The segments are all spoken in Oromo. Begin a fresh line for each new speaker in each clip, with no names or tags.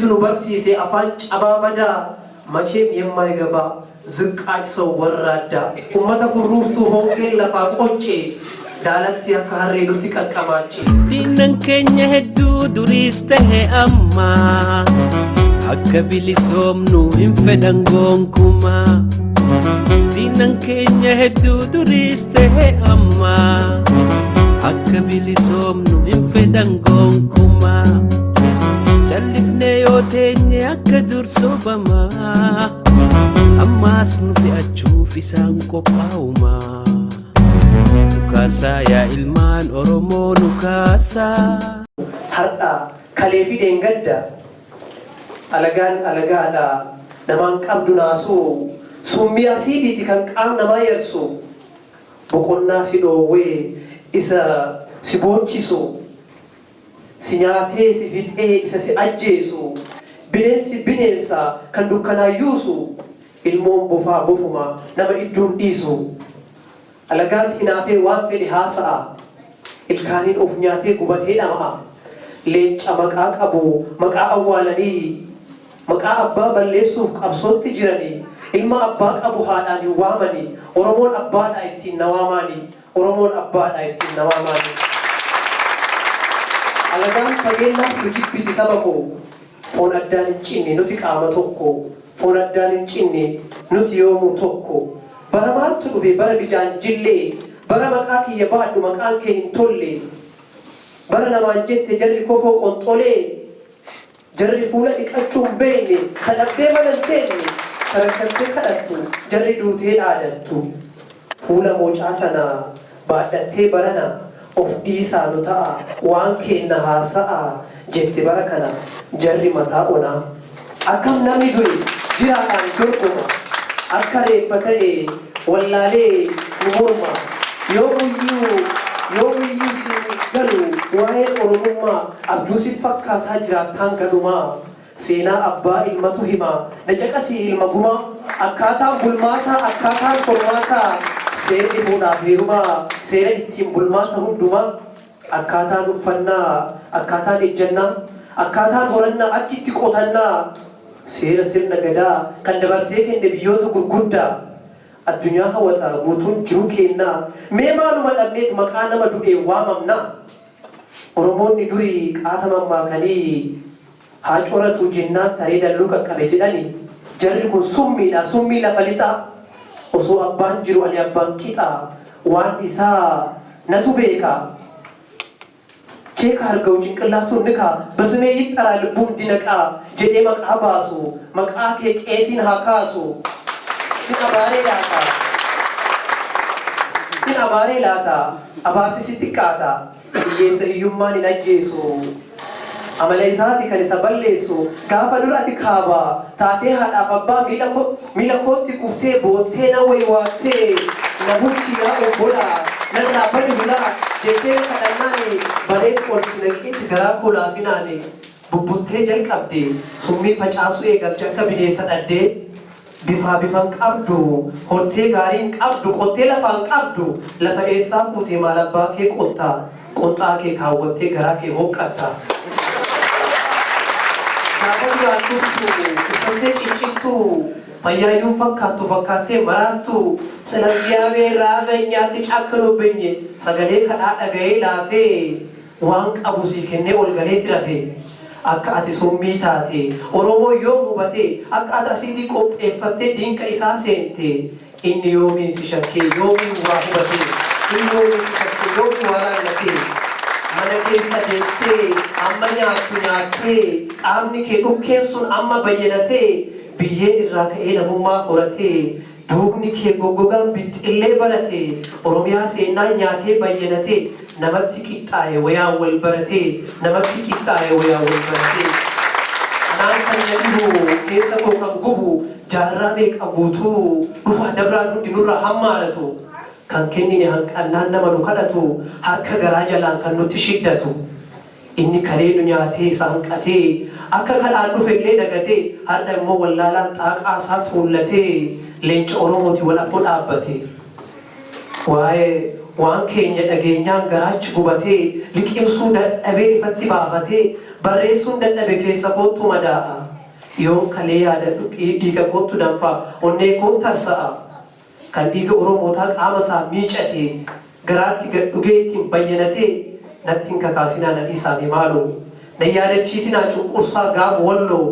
ፊቱን በርሲሴ አፋንጭ አባበዳ መቼም የማይገባ ዝቃጭ ሰው ወራዳ ኡመተ ኩሩፍቱ ሆንጌል ለፋ ቆጬ ዳለት ያካሬ ሉቲ ቀቀማጭ
ዲነን ከኛ ሄዱ ዱሪስተ አማ አከቢሊ ሶምኑ ኢንፈደንጎንኩማ ዲነን ከኛ ሄዱ ዱሪስተ አማ አከቢሊ ሶምኑ ኢንፈደንጎንኩማ jalifne yotenye akadur sobama ammas nu fi achuuf isaan qophaa'uma nukasa ya ilmaan oromoo nukasa
har'a kaleefi deengadda alagaadha namaan qabdu naasuu summii asiiditi kan qaam namaa yersu boqonnaa si dhoowwee isa si boochisu sinyate si fite isa si ajjeesu bineensi bineensa kan dukkanaayuusu ilmoon bofaa bofuma nama idduun dhiisu alagaan hinaafee waan fedhe haasa'a ilkaaniin of nyaatee gubatee dhama'a leenca maqaa qabu maqaa awwaalanii maqaa abbaa balleessuuf qabsootti jiranii ilma abbaa qabu haadhaan hin waamanii oromoon abbaadha ittiin nawaamaanii oromoon abbaadha ittiin nawaamaanii alagaan fageennaaf nujibbiti saba koo foon addaan hin cinne nuti qaama tokko foon addaan hin cinne nuti yoomuu tokko bara maaltu dhufe bara bijaan jillee bara maqaa kiyya baadhu maqaan kee hin tolle bara namaan jette jarri kofoo qonxolee jarri fuula dhiqachuu hin beekne kadhattee malalteenne sarakkattee kadhattu jarri duutee dhaadattu fuula moocaa sanaa baadhattee barana of dhiisaa nu ta'a waan keenna haasa'a jette bara kana jarri mataa onaa akkam namni du'e jiraadhaan dorgoma akka reeffa ta'e wallaalee nu morma yoomiyyuu si galu waa'ee oromummaa abjuusi fakkaataa jiraattaan gadhumaa seenaa abbaa ilmatu himaa na caqasii ilma gumaa akkaataan bulmaataa akkaataan formaataa seerri fuudhaaf heerumaa seera ittiin bulmaata hundumaa akkaataan uffannaa akkaataan ejjannaa akkaataan horannaa akki itti qotannaa seera sirna gadaa kan dabarsee kenne biyyoota gurguddaa addunyaa hawwataa guutuun jiru kennaa mee maaluma dhabneet maqaa nama du'ee waamamnaa oromoonni durii qaataman maakanii haa coratu jennaan taree dalluu qaqqabe jedhani jarri kun summiidha summii lafa lixaa osoo abbaan jiru ani abbaan qixaa waan isaa natu beeka cheeka harga'u cinqillaatuun nikaa basmee yixxaraa lubbuun dinaqaa jedhee maqaa baasu maqaa kee qeesiin haa kaasu sin abaaree laata abaarsi si xiqqaata hiyyeessa hiyyummaan hin ajjeesu amala isaati kan isa balleessu gaafa dura ati kaabaa taatee haadhaaf abbaa miila kootti kuftee boottee na waywaattee na bulchiidhaa obbolaa na dhaabbadhi bulaa jettee kadhannaani balee qorsi naqeetti garaa koo laafinaani bubbultee jalqabde summii facaasu eegalte akka bineensa dhaddee bifan qabdu hortee gaariin qabdu qottee lafaan qabdu lafa eessaa fuutee maal abbaa kee qottaa qonxaa kee kaawwattee garaa kee hoqqatta uffattee cincittu fayyaayyuun fakkaattee maraattu salangiyaabee raafee nyaatti caakkalubbinye sagalee kadhaa dhaga'ee laafee waan qabu sii kennee ol galeetti rafee akka ati summii taate oromoo yoo hubate akka ati asiitii qopheeffattee diinqa isaa seente inni yoomiin si shakkee yoomiin waa hubate inni yoomiin si shakkee yoomiin waa laallatee mana keessa deettee amma nyaattee qaamni kee dhukkeen sun amma bayyanatee biyyeen irraa ka'ee namummaa horatee duubni kee goggogaan bixxillee baratee oromiyaa seenaa nyaatee bayyanatee namatti qixxaa'e wayaa wal baratee namatti qixxaa'e wayaa wal baratee anaan kan jedhu keessa koo kan gubu jaarraa meeqa guutuu dhufaa dabraan hundi nurraa hammaaratu kan kennine hanqannaan nama nu kadhatu harka garaa jalaan kan nutti shiddatu inni kalee nu nyaatee isa hanqatee akka kadhaan dhufellee dagatee har'a immoo wallaalaan xaaqaa isaa tuullatee leenca oromooti wal afoo dhaabbate waa'ee waan keenya dhageenyaan garaachi gubatee liqimsuu dadhabee ifatti baafatee barreessuun dadhabe keessa kootu madaa'a yoon kalee yaadadhu dhiiga kootu danfa onnee koo tarsa'a kan dhiiga oromootaa qaama isaa miicatee garaatti gad dhugee ittiin bayyanatee natti hin kakaasinaa na dhiisaame maaloo na yaadachiisinaa cunqursaa gaafa walloo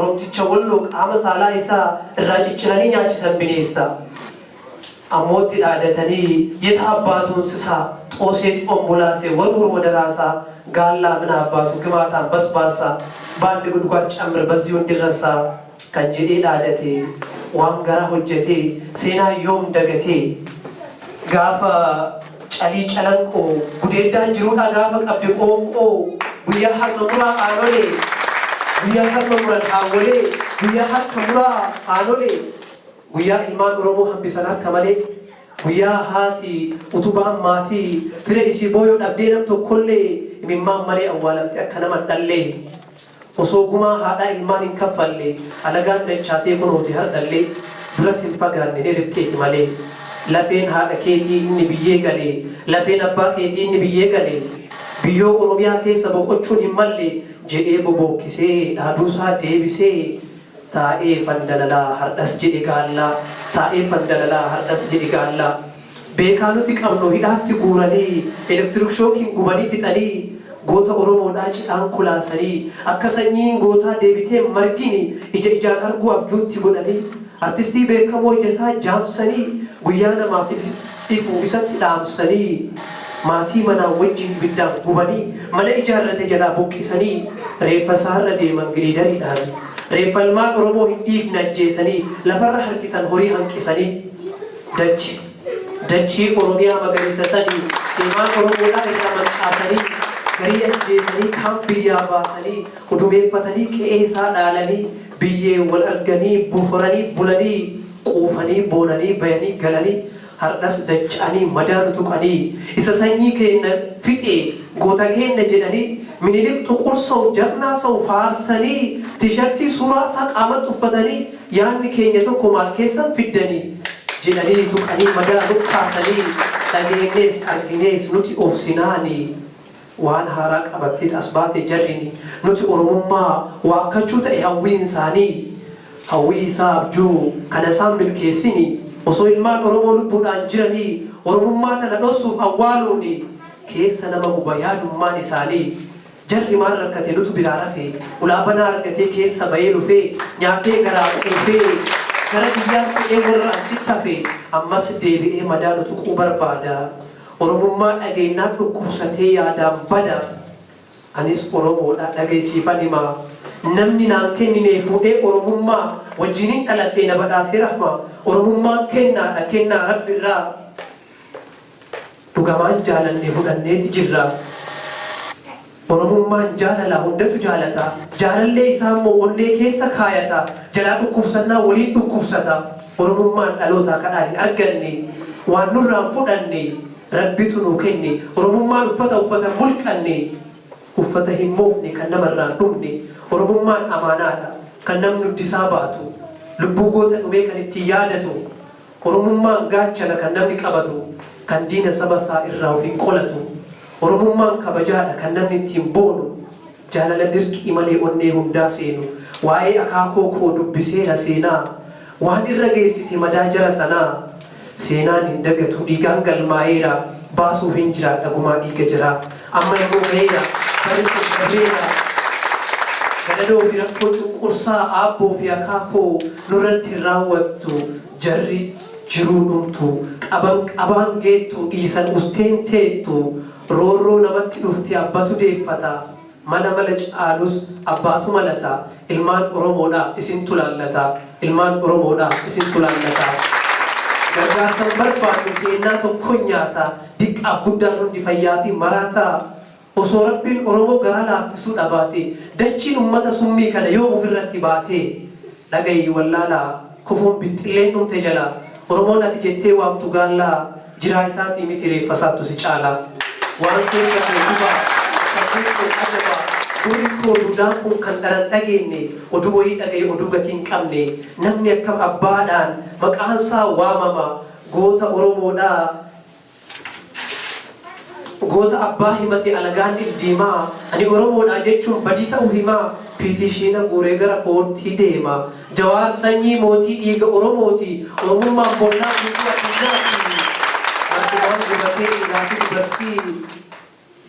oromticha walloo qaama saalaa isaa irraa cicciranii nyaachisan bineessa ammootti dhaadatanii yeta abbaatuun sisaa xooseet ombolaasee warwur wadaraasaa gaallaa mina abbaatu gimaataan basbaasaa baanni gudguwar camir bazii hundirrasaa kan jedhee dhaadate waan gara hojjetee seenaa yoom dagatee gaafa calii calanqoo gudeeddaan jiruudha gaafa qabdi qoonqoo guyyaa harka muraa aanolee guyyaa harka muran haawwalee guyyaa harka muraa aanolee guyyaa ilmaan oromoo hambisan harka malee guyyaa haati utubaan maatii fira isii booyoo dhabdee nam tokkollee imimmaan malee awwaalamte akka nama dhallee osoo gumaa haadhaa ilmaan hin kaffalle alagaan dachaatee kunooti hardhallee dura sin fagaanne ni ribteeti malee lafeen haadha keetii inni biyyee galee lafeen abbaa keetii inni biyyee galee biyyoo oromiyaa keessa boqochuun hin malle jedhee bobokkisee dhaaduusaa deebisee taa'ee fandalalaa hardhas jedhe gaallaa taa'ee fandalalaa hardhas jedhe gaallaa beekaa nuti qabnu hidhaatti guuranii elektrik shookiin gubanii fixanii goota oromoodhaa cidhaan kulaasanii akka sanyiin gootaa deebitee margini ija ijaan arguu abjuutti godhanii artistii beekamoo ija isaa jaamsanii guyyaa namaaf ifu isatti dhaamsanii maatii manaa wajjin biddaan gubanii mana ijaarrate jalaa buqqisanii reeffa isaarra deeman giliidariidhaan reeffa ilmaan oromoo hin dhiifne ajjeesanii lafarra harkisan horii hanqisanii dachii oromiyaa magariisatanii ilmaan oromoodhaa irra mancaasanii garii ajjeesanii kaan biyyaa baasanii udumeeffatanii qe'ee isaa dhaalanii biyyee wal arganii buufuranii bulanii quufanii boonanii bayanii galanii hardhas dacha'anii madaanu tuqanii isa sanyii keenya fixee goota keenya jedhanii minilik xuqursa'u jarnaasa'u faarsanii tishartii suuraa isaa qaamatti uffatanii yaadni keenya tokko maal keessan fiddanii jedhanii tuqanii madaanu kaasanii dhageenyees arginees nuti obsinaanii waan haaraa qabattee as baate jarrini nuti oromummaa waakkachuu ta'e hawwiin isaanii hawwii isaa abjuu kana isaan milkeessini osoo ilmaan oromoo lubbuudhaan jiranii oromummaa tana dhossuuf awwaaluuni keessa nama huba yaadummaan isaanii jarri maal rakkate nutu biraa rafee ulaabanaa argatee keessa bahee dhufee nyaatee garaa quufee gara biyyaas ta'ee warra achitti hafee ammas deebi'ee madaanu tuquu barbaada oromummaa dhageenyaa dhukkubsatee yaadaan bada anis oromoodha dhageessiifan himaa namni naan kennine fuudhee oromummaa wajjiniin dhaladhee na badhaasee rahma oromummaan kennaadha kennaa rabbi irraa dhugamaan jaalannee fudhanneeti jirra oromummaan jaalala hundatu jaalata jaalallee isaa immoo onnee keessa kaayata jalaa dhukkubsannaa waliin dhukkubsata oromummaan dhalootaa kadhaan hin arganne waan nurraan fudhanne rabbitu nuu kenne oromummaan uffata mulqanne uffata hin moofne kan namarraan dhumne oromummaan amaanaadha kan namni nuddisaa baatu lubbuu goota dhumee kan ittiin yaadatu oromummaan gaachana kan namni qabatu kan diina saba isaa irraa of hin qolatu oromummaan kabajaadha kan namni ittiin boonu jaalala dirqii malee onnee hundaa seenu waa'ee akaakoo koo dubbiseera seenaa waan irra geessite madaa jara sanaa seenaan hin dagatu dhiigaan galmaa'eera baasuuf hin jiraadha gumaa dhiiga jira amma immoo ga'eera barisun barreera gadadoo fi rakkoo cunqursaa aabboo fi akaakoo nurratti hin raawwattu jarri jiruu dhumtu qabaan geettu dhiisan usteen teettu roorroo namatti dhufti abbatu deeffata mala caalus abbaatu malata ilmaan oromoodha isintu laallata ilmaan oromoodha isintu laallata gargaarsan barbaadu keennaa tokko nyaata diqqaaf guddaan hundi fayyaa fi maraataa osoo rabbiin oromoo garaa laaffisuu dhabaate dachiin ummata summii kana yoo ofirratti baate dhagayi wallaalaa kufuun bixxilleen dhumte jala oromoon ati jettee waamtu gaallaa jiraa isaatii miti reeffasaattu si caala waan keessa keesuba sabbin koo ajaba durii koo dudaan kun kan dharan dhageenye oduu wayii dhagaye oduu gatii hin qabne namni akkam abbaadhaan maqaansaa waamama goota oromoodhaa goota abbaa himate alagaan ildiimaa ani oromoodha jechuun badii ta'uu himaa piitishiina guuree gara koortii deema Jawaar sanyii mootii dhiiga oromooti oromummaan boonnaa guutuu addunyaati ardumaan gubatee dhiigaafi dubartii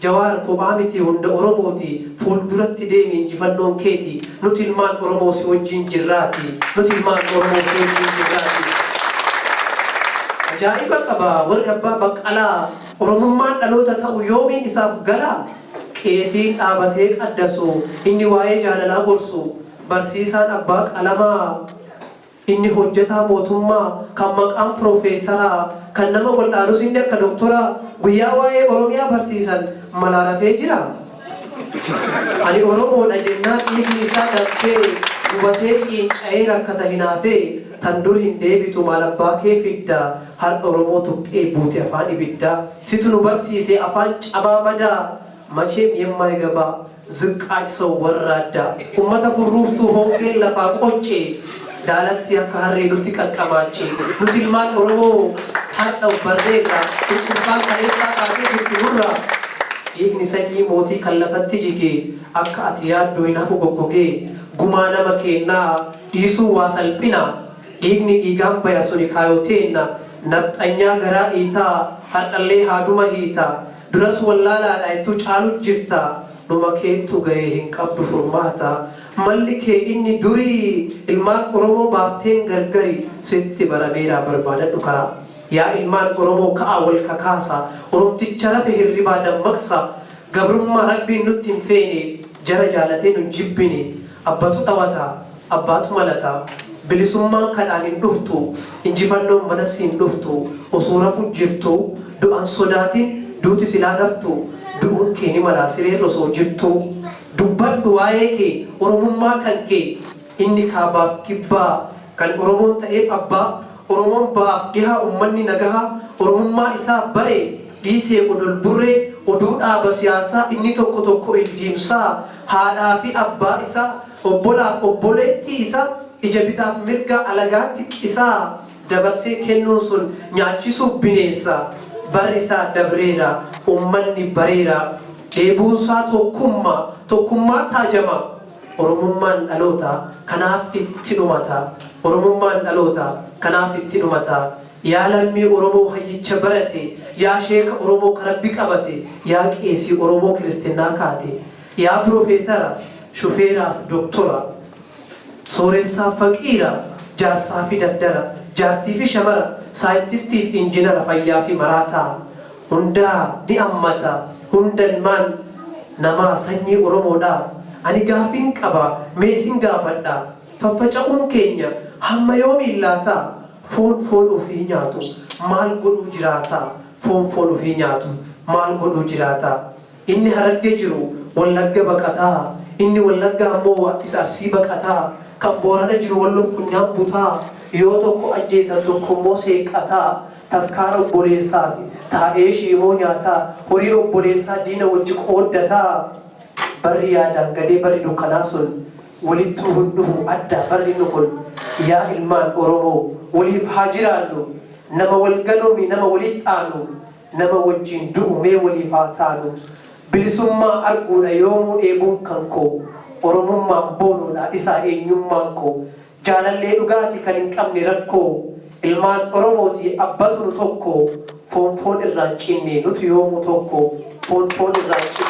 Jawaar kophaa miti hunda oromooti fuulduratti deemi injifannoon keeti nuti ilmaan oromoo si wajjin jirraati nuti ilmaan oromoo si wajjin jirraati ajaa'iba qaba warri abbaa baqqalaa oromummaan dhaloota ta'u yoomiin isaaf gala qeesiin dhaabatee qaddasu inni waa'ee jaalalaa gorsu barsiisaan abbaa qalamaa inni hojjetaa mootummaa kan maqaan piroofeesaraa kan nama waldhaalus inni akka doktoraa guyyaa waa'ee oromiyaa barsiisan malaa rafee jira ani oromoodha jennaan dhiigni isaa darbee gubatee qiinca'ee rakkata hinaafee tan dur hin deebitu maal abbaa kee fidda har'a oromoo tuqxee buute afaan ibiddaa situ nu barsiise afaan cabaa madaa macheem yemmaa gabaa ziqqaa isa warraaddaa ummata kurruuftuu hongeen lafaa qoncee daalatti akka harree nutti qaqqabaache nuti ilmaan oromoo har'a barreedha dhukkubsaan kaleessaa kaatee jirti nurra dhiigni sanyii mootii kan lafatti jigee akka ati yaadduu hin hafu goggogee gumaa nama kennaa dhiisuu waa salphina dhiigni dhiigaan baya suni kaayoteenna nafxanyaa garaa hiitaa har'allee haaduma hiitaa duras wallaalaadha ittuu caalu jirta dhuma keettu ga'ee hin qabdu furmaata malli kee inni durii ilmaan oromoo baafteen gargari sitti barameeraa barbaadadhu karaa yaa ilmaan oromoo ka'a wal kakaasa oromticha rafe hirribaa dammaqsa gabrummaa rabbiin nutti hin feene jara jaalatee nun jibbine abbatu dhawata abbaatu malata bilisummaan kadhaan hin dhuftu injifannoon manas hin dhuftu osoo rafu jirtu du'an sodaatin duuti silaa naftu du'uun kee ni malaa sireen osoo jirtu dubbadhu waa'ee kee oromummaa kan kee inni kaabaaf kibbaa kan oromoon ta'eef abbaa oromoon baaf dhihaa ummanni nagahaa oromummaa isaa bare dhiisee odol burree oduu dhaaba siyaasaa inni tokko tokko ildiimsaa haadhaa fi abbaa isaa obbolaaf obboleettii isaa ija bitaaf mirga alagaatti qisaa dabarsee kennuun sun nyaachisuuf bineensa barri isaa dabreera ummanni bareera dheebuunsaa tokkummaa taajama oromummaan dhaloota kanaaf itti dhumata oromummaan dhaloota kanaaf itti dhumata yaa lammii oromoo hayyicha barate yaa sheeka oromoo karabbi qabate yaa qeesii oromoo kiristinnaa kaate yaa piroofeesara shufeeraaf doktora sooressaa faqiira jaarsaa fi daddara jaartii fi shamara saayintistii fi injinara fayyaa fi maraataa hundaa ni ammata hundalmaan namaa sanyii oromoodha ani gaafiin qaba mee isin gaafadha faffaca'uun keenya hamma yoomiin laata foon ofii nyaatu maal godhuu jiraata foon ofii nyaatu maal godhuu jiraata inni hararge jiru wallagga baqataa inni wallagga ammoo isa arsii baqataa kan boorana jiru wallo funyaan butaa yoo tokko ajjeesan tokko immoo seeqataa taskaara obboleessaaf taa'ee shiimoo nyaataa horii obboleessaa diina wajji qooddataa barri yaadaan gadee barri dukkanaa sun walitti hundufu adda barri nu kun yaa ilmaan oromoo waliif haa jiraannu nama wal galoomi nama walitti aanu nama wajjin du'u mee waliif haa taanu bilisummaa arguudha yoomuu dheebuun kan koo oromummaan boonuudha isaa eenyummaan koo jaalallee dhugaati kan hin qabne rakkoo ilmaan oromooti abbatu nu tokko foon irraan cinne nuti yoomuu tokko foon irraan cinne